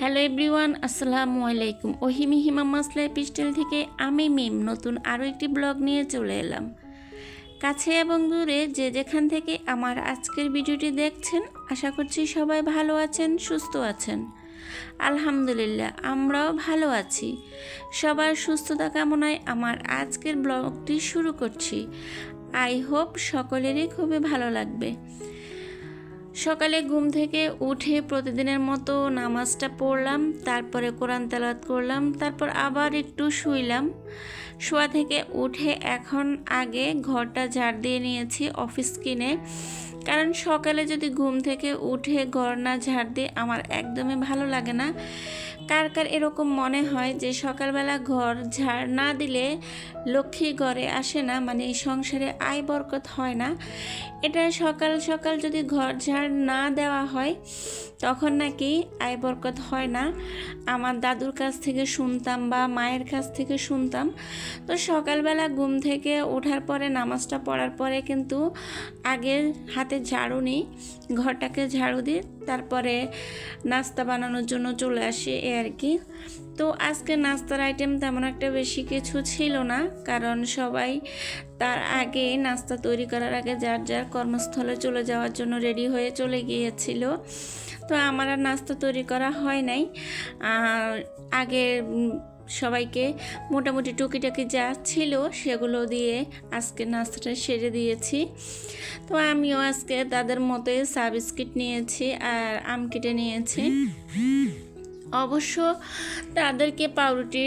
Hello everyone, আসসালামু আলাইকুম। মিহি মাম্মাস লাইফস্টাইল থেকে আমি মিম নতুন আরও একটি ব্লগ নিয়ে চলে এলাম। কাছে এবং দূরে যে যেখান থেকে আমার আজকের ভিডিওটি দেখছেন, আশা করছি সবাই ভালো আছেন, সুস্থ আছেন। আলহামদুলিল্লাহ, আমরাও ভালো আছি। সবার সুস্থতা কামনায় আমার আজকের ব্লগটি শুরু করছি। আই হোপ সকলেরই খুবই ভালো লাগবে। সকালে ঘুম থেকে উঠে প্রতিদিনের মতো নামাজটা পড়লাম, তারপরে কোরআন তেলাওয়াত করলাম, তারপর আবার একটু শুইলাম। শোয়া থেকে উঠে এখন আগে ঘরটা ঝাড় দিয়ে নিয়েছি অফিস কিনে, কারণ সকালে যদি ঘুম থেকে উঠে ঘর না ঝাড় দিয়ে আমার একদমই ভালো লাগে না। কার কার এরকম মনে হয় যে সকালবেলা ঘর ঝাড় না দিলে লক্ষ্মী ঘরে আসে না, মানে সংসারে আয় বরকত হয় না। এটা সকাল সকাল যদি ঘর ঝাড় না দেওয়া হয় তখন নাকি আয় বরকত হয় না। আমার দাদুর কাছ থেকে শুনতাম বা মায়ের কাছ থেকে শুনতাম। তো সকালবেলা ঘুম থেকে ওঠার পরে নামাজটা পড়ার পরে কিন্তু আগে হাতে ঝাড়ু নিই, ঘরটাকে ঝাড়ু দিই, তারপরে নাস্তা বানানোর জন্য চলে আসি আর কি। তো আজকে নাস্তার আইটেম তেমন একটা বেশি কিছু ছিল না, কারণ সবাই তার আগে নাস্তা তৈরি করার আগে যার যার কর্মস্থলে চলে যাওয়ার জন্য রেডি হয়ে চলে গিয়েছিল। তো আমার আর নাস্তা তৈরি করা হয় নাই। আগে সবাইকে মোটামুটি টুকিটাকি যা ছিল সেগুলো দিয়ে আজকে নাস্তাটা সেরে দিয়েছি। তো আমিও আজকে তাদের মতোই চা বিস্কিট নিয়েছি আর আম কেটে নিয়েছি। অবশ্য তাদেরকে পাউরুটি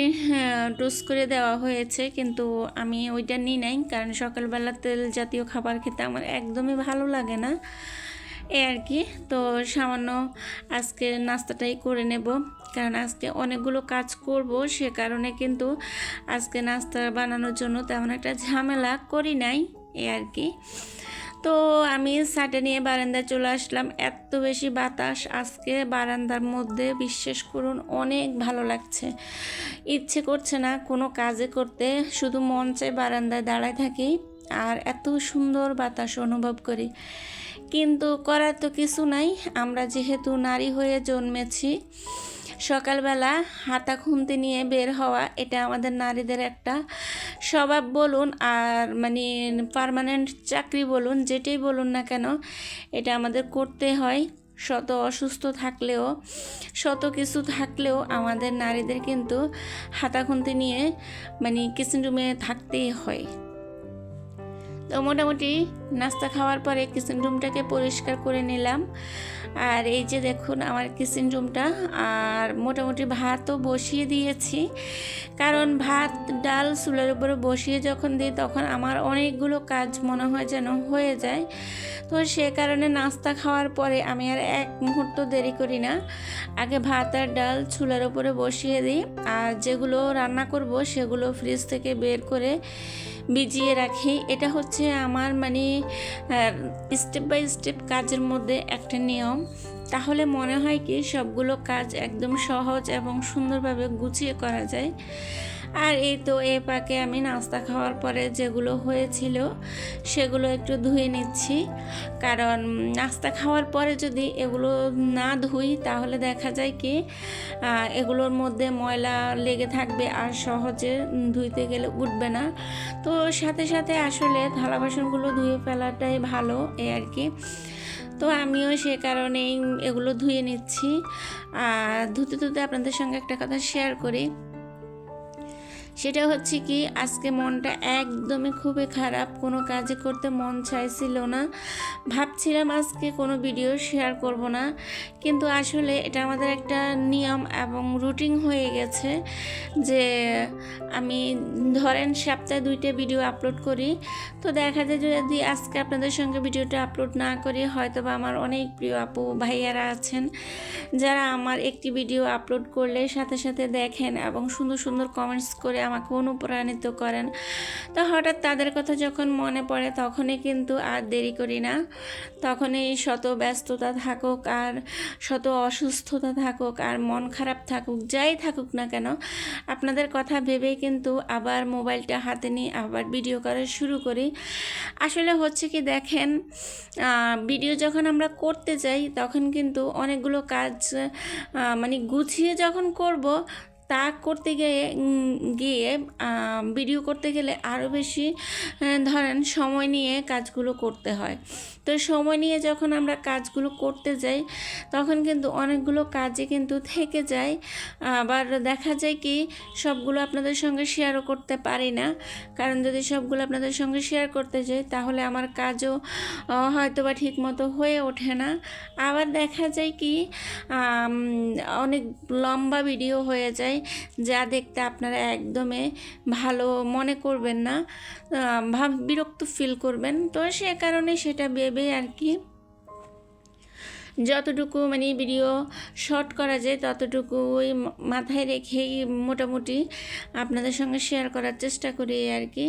টোস্ট করে দেওয়া হয়েছে, কিন্তু আমি ওইটা নিই নাই, কারণ সকালবেলা তেল জাতীয় খাবার খেতে আমার একদমই ভালো লাগে না এ আর কি। তো সামান্য আজকে নাস্তাটাই করে নেব, কারণ আজকে অনেকগুলো কাজ করব, সে কারণে কিন্তু আজকে নাস্তা বানানোর জন্য তেমন একটা ঝামেলা করি নাই এ আর কি। তো আমি ছাটা নিয়ে বারান্দায় চলে আসলাম। এত বেশি বাতাস আজকে বারান্দার মধ্যে, বিশ্বাস করুন অনেক ভালো লাগছে। ইচ্ছে করছে না কোনো কাজে করতে, শুধু মন চায় বারান্দায় দাঁড়ায় থাকি আর এত সুন্দর বাতাস অনুভব করি। কিন্তু করার তো কিছু নাই, আমরা যেহেতু নারী হয়ে জন্মেছি, সকালবেলা হাতা খুন্তি নিয়ে বের হওয়া এটা আমাদের নারীদের একটা স্বভাব বলুন আর মানে পার্মানেন্ট চাকরি বলুন, যেটাই বলুন না কেন, এটা আমাদের করতে হয়। শত অসুস্থ থাকলেও, শত কিছু থাকলেও আমাদের নারীদের কিন্তু হাতা খুন্তি নিয়ে মানে কিচেন রুমে থাকতেই হয়। তো মোটামুটি নাস্তা খাওয়ার পরে কিচেন রুমটাকে পরিষ্কার করে নিলাম। আর এই যে দেখুন আমার কিচেন রুমটা। আর মোটামুটি ভাতও বসিয়ে দিয়েছি, কারণ ভাত ডাল চুলার উপরে বসিয়ে যখন দিই তখন আমার অনেকগুলো কাজ মনে হয় যেন হয়ে যায়। তো সে কারণে নাস্তা খাওয়ার পরে আমি আর এক মুহূর্ত দেরি করি না, আগে ভাত আর ডাল চুলার উপরে বসিয়ে দিই। আর যেগুলো রান্না করব সেগুলো ফ্রিজ থেকে বের করে ভিজিয়ে রাখি। এটা হচ্ছে আমার মানে স্টেপ বাই স্টেপ কাজের মধ্যে একটা নিয়ম। তাহলে মনে হয় কি সবগুলো কাজ একদম সহজ এবং সুন্দরভাবে গুছিয়ে করা যায়। আর এই তো এ পাকে আমি নাস্তা খাওয়ার পরে যেগুলো হয়েছিল সেগুলো একটু ধুয়ে নিচ্ছি, কারণ নাস্তা খাওয়ার পরে যদি এগুলো না ধুই তাহলে দেখা যায় কি এগুলোর মধ্যে ময়লা লেগে থাকবে আর সহজে ধুইতে গেলে উঠবে না। তো সাথে সাথে আসলে থালা বাসনগুলো ধুয়ে ফেলাটাই ভালো এই আর কি। তো আমিও সে কারণেই এগুলো ধুয়ে নিচ্ছি। আর ধুতে ধুতে আপনাদের সঙ্গে একটা কথা শেয়ার করি, সেটা হচ্ছে কি আজকে মনটা একদমই খুবই খারাপ, কোনো কাজে করতে মন চাইছিল না। ভাবছিলাম আজকে কোনো ভিডিও শেয়ার করব না, কিন্তু আসলে এটা আমাদের একটা নিয়ম এবং রুটিন হয়ে গেছে যে আমি ধরেন সপ্তাহে 2টা ভিডিও আপলোড করি। তো দেখা যায় যদি আজকে আপনাদের সঙ্গে ভিডিওটা আপলোড না করি, হয়তো বা আমার অনেক প্রিয় আপু ভাইয়ারা আছেন যারা আমার একটি ভিডিও আপলোড করলে সাথে সাথে দেখেন এবং সুন্দর সুন্দর কমেন্টস করে আমাকে অনুপ্রাণিত করেন। তো হঠাৎ তাদের কথা যখন মনে পড়ে তখনই কিন্তু আর দেরি করি না, তখনই শত ব্যস্ততা থাকুক আর শত অসুস্থতা থাকুক আর মন খারাপ থাকুক, যাই থাকুক না কেন, আপনাদের কথা ভেবেই কিন্তু আবার মোবাইলটা হাতে নিয়ে আবার ভিডিও করা শুরু করি। আসলে হচ্ছে কি দেখেন, ভিডিও যখন আমরা করতে যাই তখন কিন্তু অনেকগুলো কাজ মানে গুছিয়ে যখন করব, তা করতে গিয়ে ভিডিও করতে গেলে আরও বেশি ধরেন সময় নিয়ে কাজগুলো করতে হয়। তো সময় নিয়ে যখন আমরা কাজগুলো করতে যাই তখন কিন্তু অনেকগুলো কাজই কিন্তু থেকে যায়। আবার দেখা যায় কি সবগুলো আপনাদের সঙ্গে শেয়ারও করতে পারি না, কারণ যদি সবগুলো আপনাদের সঙ্গে শেয়ার করতে যাই তাহলে আমার কাজও হয়তো বা ঠিক মতো হয়ে ওঠে না। আবার দেখা যায় কি অনেক লম্বা ভিডিও হয়ে যায়, যা দেখতে আপনারা একদমই ভালো মনে করবেন না, বিরক্ত ফিল করবেন। তো সে কারণে সেটা ভেবে আর কি যতটুকু মানে ভিডিও শর্ট করা যায় ততটুকু ওই মাথায় রেখেই মোটামুটি আপনাদের সঙ্গে শেয়ার করার চেষ্টা করি আর কি।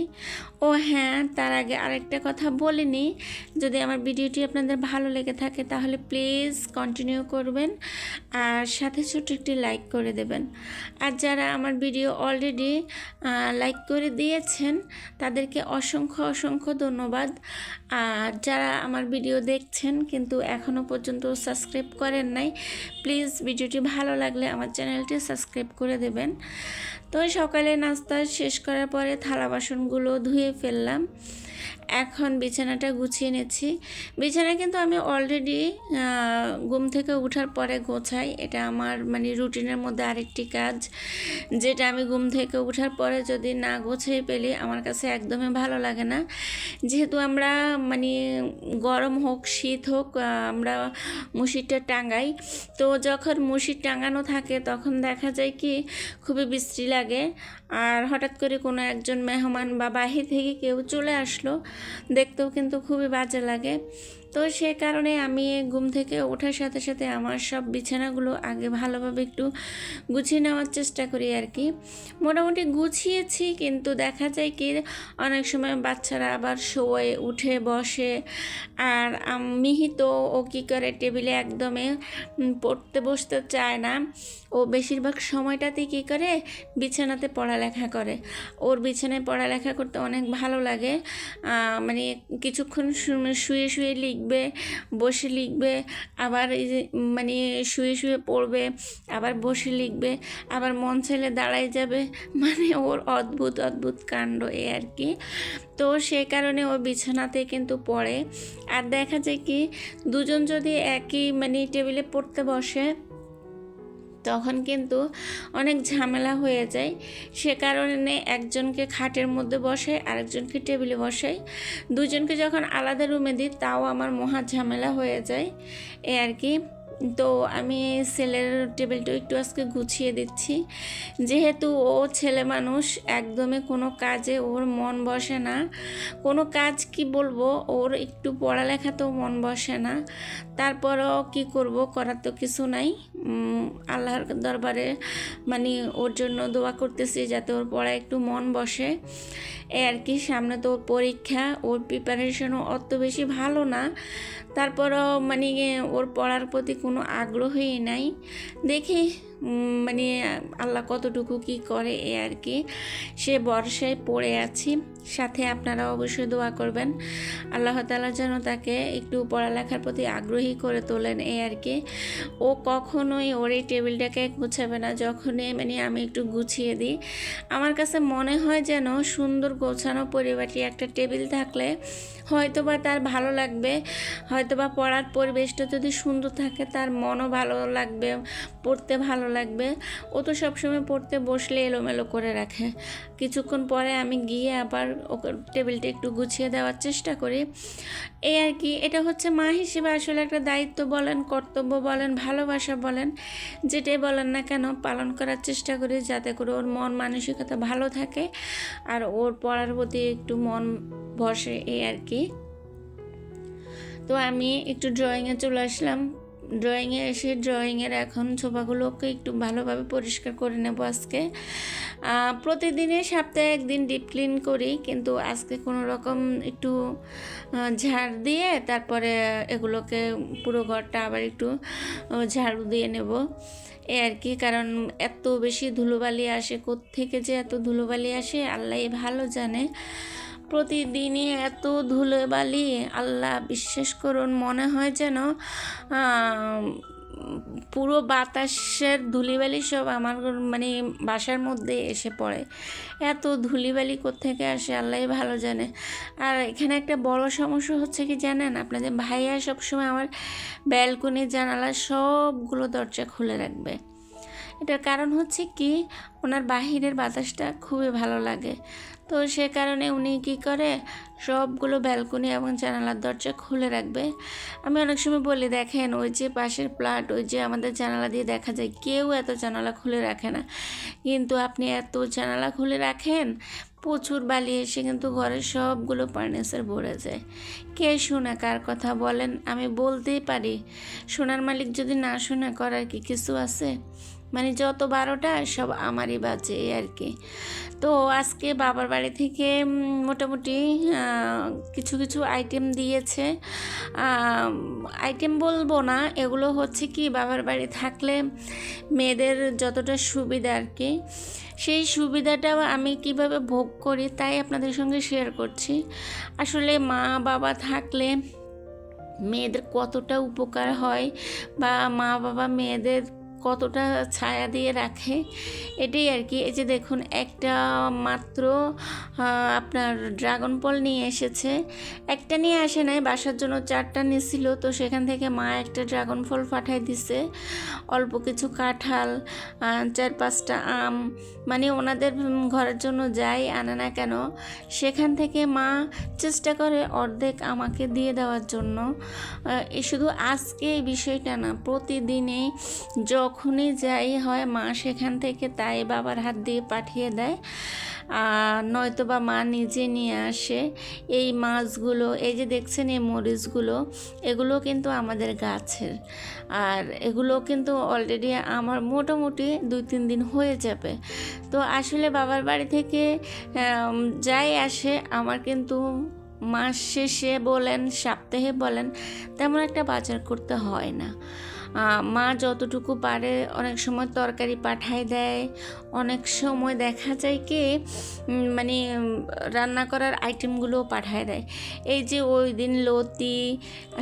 ও হ্যাঁ, তার আগে আরেকটা কথা বলিনি, যদি আমার ভিডিওটি আপনাদের ভালো লেগে থাকে তাহলে প্লিজ কন্টিনিউ করবেন আর সাথে ছোট একটি লাইক করে দেবেন। আর যারা আমার ভিডিও অলরেডি লাইক করে দিয়েছেন তাদেরকে অসংখ্য অসংখ্য ধন্যবাদ। আর যারা আমার ভিডিও দেখছেন কিন্তু এখনও পর্যন্ত সাবস্ক্রাইব করেন নাই, প্লিজ ভিডিওটি ভালো লাগলে আমার চ্যানেলটি সাবস্ক্রাইব করে দেবেন। তো সকালে নাস্তা শেষ করার পরে থালা বাসনগুলো ধুয়ে ফেললাম, এখন বিছানাটা গুছিয়ে নিচ্ছি। বিছানা কিন্তু আমি অলরেডি ঘুম থেকে ওঠার পরে গোছাই, এটা আমার মানে রুটিনের মধ্যে আরেকটি কাজ, যেটা আমি ঘুম থেকে ওঠার পরে যদি না গোছাই পেলি আমার কাছে একদমই ভালো লাগে না। যেহেতু আমরা মানে গরম হোক শীত হোক আমরা মশিটা টাঙাই, তো যখন মশি টাঙানো থাকে তখন দেখা যায় কি খুবই বিশ্রী লাগে। আর হঠাৎ করে কোনো একজন মেহমান বা বাহির থেকে কেউ চলে আসলো, দেখতেও কিন্তু খুবই বাজে লাগে। তো সে কারণে আমি ঘুম থেকে ওঠার সাথে সাথে আমার সব বিছানাগুলো আগে ভালোভাবে একটু গুছিয়ে নেওয়ার চেষ্টা করি আর কি। মোটামুটি গুছিয়েছি, কিন্তু দেখা যায় কি অনেক সময় বাচ্চারা আবার শোয়ে উঠে বসে, আর মিহি তো ও কী করে টেবিলে একদমই পড়তে বসতে চায় না, ও বেশিরভাগ সময়টাতেই কী করে বিছানাতে পড়ালেখা করে। ওর বিছানায় পড়ালেখা করতে অনেক ভালো লাগে, মানে কিছুক্ষণ শুয়ে শুয়ে লিখবে, বসে লিখবে, আবার এই যে মানে শুয়ে শুয়ে পড়বে, আবার বসে লিখবে, আবার মন চাইলে দাঁড়ায় যাবে, মানে ওর অদ্ভুত অদ্ভুত কাণ্ড এই আর কি। তো সেই কারণে ও বিছানাতে কিন্তু পড়ে। আর দেখা যায় কি দুজন যদি একই মানে টেবিলে পড়তে বসে তখন কিন্তু অনেক ঝামেলা হয়ে যায়। সে কারণে একজনকে খাটের মধ্যে বসাই, আরেকজনকে টেবিলে বসাই, দুজনকে যখন আলাদা রুমে দিই তাও আমার মহা ঝামেলা হয়ে যায় এই আর কি। তো আমি ছেলের টেবিলটা একটু আজকে গুছিয়ে দিচ্ছি, যেহেতু ও ছেলে মানুষ, একদমই কোনো কাজে ওর মন বসে না। কোনো কাজ কি বলবো, ওর একটু পড়ালেখাতেও মন বসে না। তারপরও কি করব, করার তো কিছু নাই। আল্লাহর দরবারে মানে ওর জন্য দোয়া করতেছি যাতে ওর পড়ায় একটু মন বসে এই আর কি। সামনে তো ওর পরীক্ষা, ওর প্রিপারেশনও অত বেশি ভালো না, তারপরও মানে ওর পড়ার প্রতি কোনো আগ্রহই নাই। দেখি মানে আল্লাহ কতটুকু কি করে এ আর কি। সে বর্ষায় পড়ে আছি, সাথে আপনারা অবশ্যই দোয়া করবেন আল্লাহ তাআলা যেন তাকে একটু পড়ালেখার প্রতি আগ্রহী করে তোলেন এই আর কি। ও কখনোই ওর এই টেবিলটাকে গুছাবে না যখনই মানে আমি একটু গুছিয়ে দিই। আমার কাছে মনে হয় যেন সুন্দর গোছানো পরিপাটি একটা টেবিল থাকলে হয়তোবা তার ভালো লাগবে, হয়তোবা পড়ার পরিবেশটা যদি সুন্দর থাকে তার মনও ভালো লাগবে, পড়তে ভালো লাগবে। ও তো সবসময় পড়তে বসলে এলোমেলো করে রাখে, কিছুক্ষণ পরে আমি গিয়ে আবার ওকে টেবিলটা একটু গুছিয়ে দেওয়ার চেষ্টা করি এই আর কি। এটা হচ্ছে মা হিসেবে আসলে একটা দায়িত্ব বলেন, কর্তব্য বলেন, ভালোবাসা বলেন, যেটাই বলেন না কেন পালন করার চেষ্টা করি যাতে করে ওর মন মানসিকতা ভালো থাকে আর ওর পড়ার প্রতি একটু মন বসে এই আর কি। তো আমি একটু ড্রয়িংয়ে চলে আসলাম, ড্রয়িংয়ে এসে ড্রয়িংয়ের এখন সোফাগুলোকে একটু ভালোভাবে পরিষ্কার করে নেব আজকে। প্রতিদিনে সপ্তাহে একদিন ডিপ ক্লিন করি, কিন্তু আজকে কোনো রকম একটু ঝাড় দিয়ে তারপরে এগুলোকে পুরো ঘরটা আবার একটু ঝাড়ু দিয়ে নেব এই আর কি। কারণ এত বেশি ধুলোবালি আসে, কোত্থেকে যে এত ধুলোবালি আসে আল্লাহই ভালো জানে। প্রতিদিনই এত ধুলোবালি, আল্লাহ বিশ্বাস করুন মনে হয় যেন পুরো বাতাসের ধুলিবালি সব আমার মানে বাসার মধ্যে এসে পড়ে। এত ধুলিবালি কোত্থেকে আসে আল্লাহই ভালো জানে। আর এখানে একটা বড় সমস্যা হচ্ছে কি জানেন, আপনাদের ভাইয়া সবসময় আমার ব্যালকনি জানালা সবগুলো দরজা খুলে রাখবে। এটার কারণ হচ্ছে কি, ওনার বাহিরের বাতাসটা খুবই ভালো লাগে। তো সে কারণে উনি কী করে, সবগুলো ব্যালকনি এবং জানালার দরজা খুলে রাখবে। আমি অনেক সময় বলি, দেখেন ওই যে পাশের ফ্ল্যাট, ওই যে আমাদের জানালা দিয়ে দেখা যায়, কেউ এত জানালা খুলে রাখে না, কিন্তু আপনি এত জানালা খুলে রাখেন, প্রচুর বালি এসে কিন্তু ঘরের সবগুলো ফার্নিচার ভরে যায়। কে শোনে কার কথা বলেন? আমি বলতেই পারি, সোনার মালিক যদি না শোনে করার কি কিছু আছে? মানে যত 12টা সব আমারই বাজে আর কি। তো আজকে বাবার বাড়ি থেকে মোটামুটি কিছু কিছু আইটেম দিয়েছে। আইটেম বলবো না, এগুলো হচ্ছে কি বাবার বাড়ি থাকলে মেয়েদের যতটা সুবিধা আর কি, সেই সুবিধাটা আমি কিভাবে ভোগ করি তাই আপনাদের সঙ্গে শেয়ার করছি। আসলে মা বাবা থাকলে মেয়েদের কতটা উপকার হয়, বা মা বাবা মেয়েদের কতটা ছায়া দিয়ে রাখে, এটাই আর কি। এই যে দেখুন, একটা মাত্র আপনার ড্রাগন ফল নিয়ে এসেছে। একটা নিয়ে আসে নাই, বাসার জন্য 4টা নিয়েছিল, তো সেখান থেকে মা একটা ড্রাগন ফল পাঠাই দিছে, অল্প কিছু কাঁঠাল, 4-5টা আম, মানে ওনাদের ঘরের জন্য যাই আনে না কেন সেখান থেকে মা চেষ্টা করে অর্ধেক আমাকে দিয়ে দেওয়ার জন্য। শুধু আজকে এই বিষয়টা না, প্রতিদিনেই যখনই যাই হয় মা সেখান থেকে তাই বাবার হাত দিয়ে পাঠিয়ে দেয়, নয়তো বা মা নিজে নিয়ে আসে। এই মাছগুলো, এই যে দেখছেন এই মরিচগুলো, এগুলো কিন্তু আমাদের গাছের, আর এগুলো কিন্তু অলরেডি আমার মোটামুটি 2-3 দিন হয়ে যাবে। তো আসলে বাবার বাড়ি থেকে যাই আসে আমার কিন্তু মাস শেষে বলেন সপ্তাহে বলেন তেমন একটা বাজার করতে হয় না। মা যতটুকু পারে অনেক সময় তরকারি পাঠায় দেয়, অনেক সময় দেখা যায় কি মানে রান্না করার আইটেমগুলোও পাঠায় দেয়। এই যে ওই দিন লতি,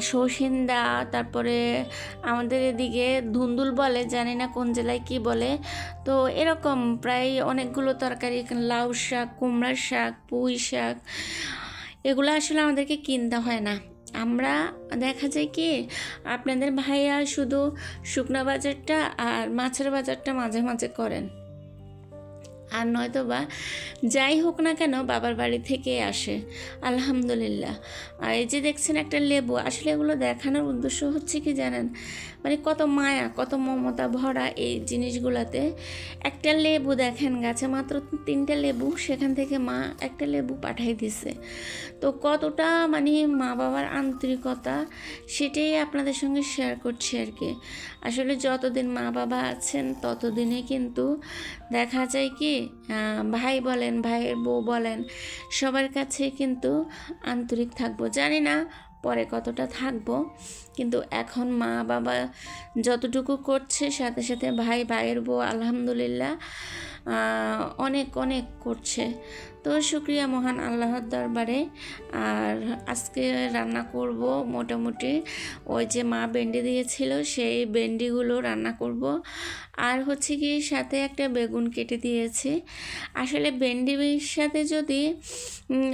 সসিন্দা, তারপরে আমাদের এদিকে ধুন্দুল বলে, জানি না কোন জেলায় কি বলে, তো এরকম প্রায় অনেকগুলো তরকারি, লাউ শাক, কুমড়ার শাক, পুঁই শাক, এগুলো আসলে আমাদেরকে কিনতে হয় না। আমরা দেখা যায় কি আপনাদের ভাইয়া শুধু শুকনো বাজারটা আর মাছের বাজারটা মাঝে মাঝে করেন, আর নয়তো বা যাই হোক না কেন বাবার বাড়ি থেকে আসে আলহামদুলিল্লাহ। আর এই যে দেখছেন একটা লেবু, আসলে এগুলো দেখানোর উদ্দেশ্য হচ্ছে কি জানেন, মানে কত মায়া কত মমতা ভরা এই জিনিসগুলোতে। একটা লেবু দেখেন গাছে মাত্র 3টা লেবু, সেখান থেকে মা একটা লেবু পাঠাই দিছে। তো কতটা মানে মা বাবার আন্তরিকতা সেটাই আপনাদের সঙ্গে শেয়ার করছি আর কি। আসলে যতদিন মা বাবা আছেন ততদিনে কিন্তু দেখা যায় কি ভাই বলেন, ভাইয়ের বউ বলেন, সবার কাছে কিন্তু আন্তরিক থাকবো। জানি না পরে কতটা থাকবো, কিন্তু এখন মা বাবা যতটুকু করছে, সাথে সাথে ভাই ভাইয়ের বউ আলহামদুলিল্লাহ অনেক অনেক করছে। তো শুক্রিয়া মহান আল্লাহর দরবারে। আর আজকে রান্না করব মোটামুটি ওই যে মা ভেন্ডি দিয়েছিল সেই ভেন্ডিগুলো রান্না করব, আর হচ্ছে কি সাথে একটা বেগুন কেটে দিয়েছি। আসলে ভেন্ডির সাথে যদি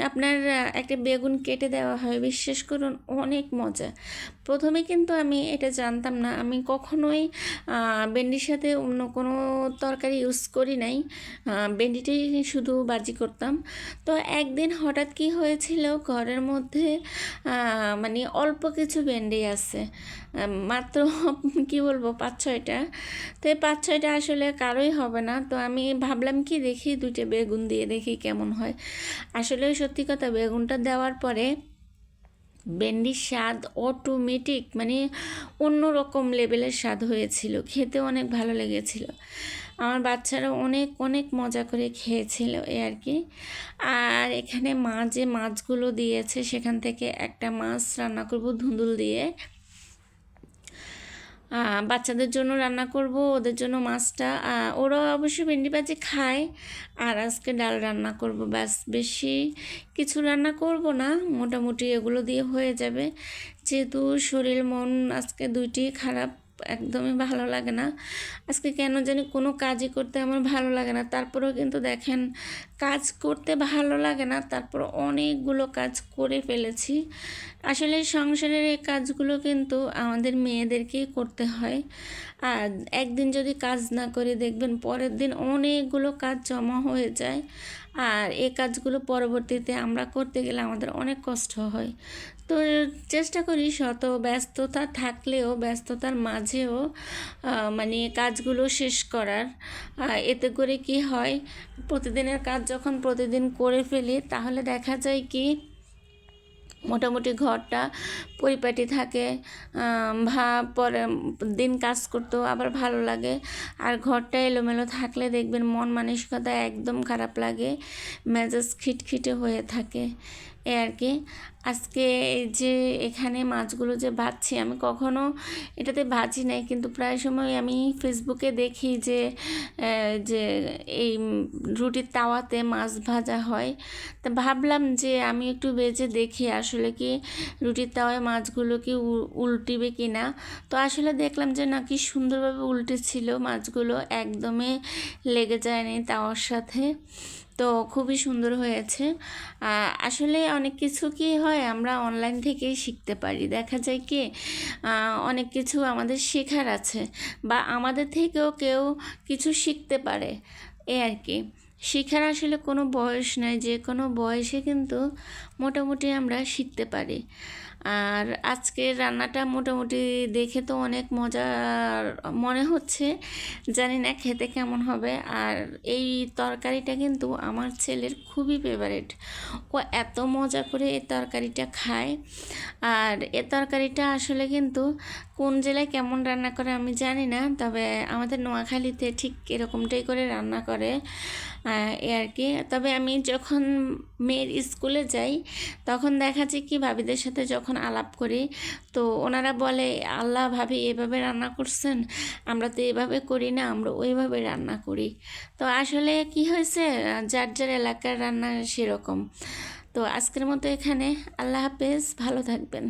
আপনার একটা বেগুন কেটে দেওয়া হয়, বিশ্বাস করুন অনেক মজা। প্রথমে কিন্তু আমি এটা জানতাম না, আমি কখনোই ভেন্ডির সাথে অন্য কোনো তরকারি ইউজ করি নাই, ভেন্ডিটাই শুধু ভাজি করতাম। তো একদিন হঠাৎ কি হয়েছিল, ঘরের মধ্যে মানে অল্প কিছু ভেন্ডি আছে, মাত্র কি বলবো 5-6টা। তো এই 5-6টা আসলে কারোই হবে না, তো আমি ভাবলাম কি দেখি 2টা বেগুন দিয়ে দেখি কেমন হয়। আসলে সত্যি কথা, বেগুনটা দেওয়ার পরে ভেন্ডির স্বাদ অটোমেটিক মানে অন্যরকম লেভেলের স্বাদ হয়েছিল, খেতে অনেক ভালো লেগেছিল। আমার বাচ্চারা অনেক অনেক মজা করে খেয়েছিল এই আর কি। আর এখানে মা যে মাছগুলো দিয়েছে সেখান থেকে একটা মাছ রান্না করব ধুন্দুল দিয়ে। বাচ্চাদের জন্য রান্না করব, ওদের জন্য মাছটা, ওরা অবশ্যই ভেন্ডি ভাজি খায়। আর আজকে ডাল রান্না করব, ব্যাস বেশি কিছু রান্না করব না, মোটামুটি এগুলো দিয়ে হয়ে যাবে। যেহেতু শরীর মন আজকে দুইটি খারাপ, একদমই ভালো লাগে না আজকে, কেন জানি কোনো কাজই করতে আমার ভালো লাগে না। তারপরেও কিন্তু দেখেন কাজ করতে ভালো লাগে না, তারপর অনেকগুলো কাজ করে ফেলেছি। আসলে সংসারের এই কাজগুলো কিন্তু আমাদের মেয়েদেরকেই করতে হয়। আর একদিন যদি কাজ না করে দেখবেন পরের দিন অনেকগুলো কাজ জমা হয়ে যায়। আর এই কাজগুলো পরবর্তীতে আমরা করতে গেলে আমাদের অনেক কষ্ট হয়। তো চেষ্টা করি শত ব্যস্ততা থাকলেও ব্যস্ততার মাঝেও মানে কাজগুলো শেষ করার। এতে করে কি হয়, প্রতিদিনের কাজ যখন প্রতিদিন করে ফেলি তাহলে দেখা যায় কি মোটামুটি ঘরটা পরিপাটি থাকে, পরে দিন কাজ করতেও আবার ভালো লাগে। আর ঘরটা এলোমেলো থাকলে দেখবেন মন মানসিকতা একদম খারাপ লাগে, মেজাজ খিটখিটে হয়ে থাকে এ আর কি। আজকে এই যে এখানে মাছগুলো যে ভাজছি, আমি কখনো এটাতে ভাজি নাই, কিন্তু প্রায় সময় আমি ফেসবুকে দেখি যে যে এই রুটির তাওয়াতে মাছ ভাজা হয়। তা ভাবলাম যে আমি একটু ভেজে দেখি আসলে কি রুটির তাওয়ায় মাছগুলো কি উল্টিবে কি না। তো আসলে দেখলাম যে নাকি সুন্দরভাবে উল্টেছিল মাছগুলো, একদমই লেগে যায়নি তাওয়ার সাথে। তো খুবই সুন্দর হয়েছে। আসলে অনেক কিছু কি হয় আমরা অনলাইন থেকেই শিখতে পারি, দেখা যায় কি অনেক কিছু আমাদের শেখার আছে, বা আমাদের থেকেও কেউ কিছু শিখতে পারে এ আর কি। শেখার আসলে কোনো বয়স নাই, যে কোনো বয়সে কিন্তু মোটামুটি আমরা শিখতে পারি। আর আজকের রান্নাটা মোটামুটি দেখে তো অনেক মজার মনে হচ্ছে, জানি না খেতে কেমন হবে। আর এই তরকারিটা কিন্তু আমার ছেলের খুবই ফেভারিট, ও এত মজা করে এই তরকারিটা খায়। আর এ তরকারিটা আসলে কিন্তু কোন জেলায় কেমন রান্না করে আমি জানি না, তবে আমাদের নোয়াখালীতে ঠিক এরকমটাই করে রান্না করে এ আর কি। তবে আমি যখন মেয়ের স্কুলে যাই তখন দেখা যায় কি ভাবিদের সাথে যখন আলাপ করি, তো ওনারা বলে আল্লাহ ভাবি এভাবে রান্না করছেন, আমরা তো এভাবে করি না, আমরা ওইভাবে রান্না করি। তো আসলে কি হয়েছে, যার যার এলাকার রান্না সেরকম। তো আজকের মতো এখানে, আল্লাহ হাফেজ, ভালো থাকবেন।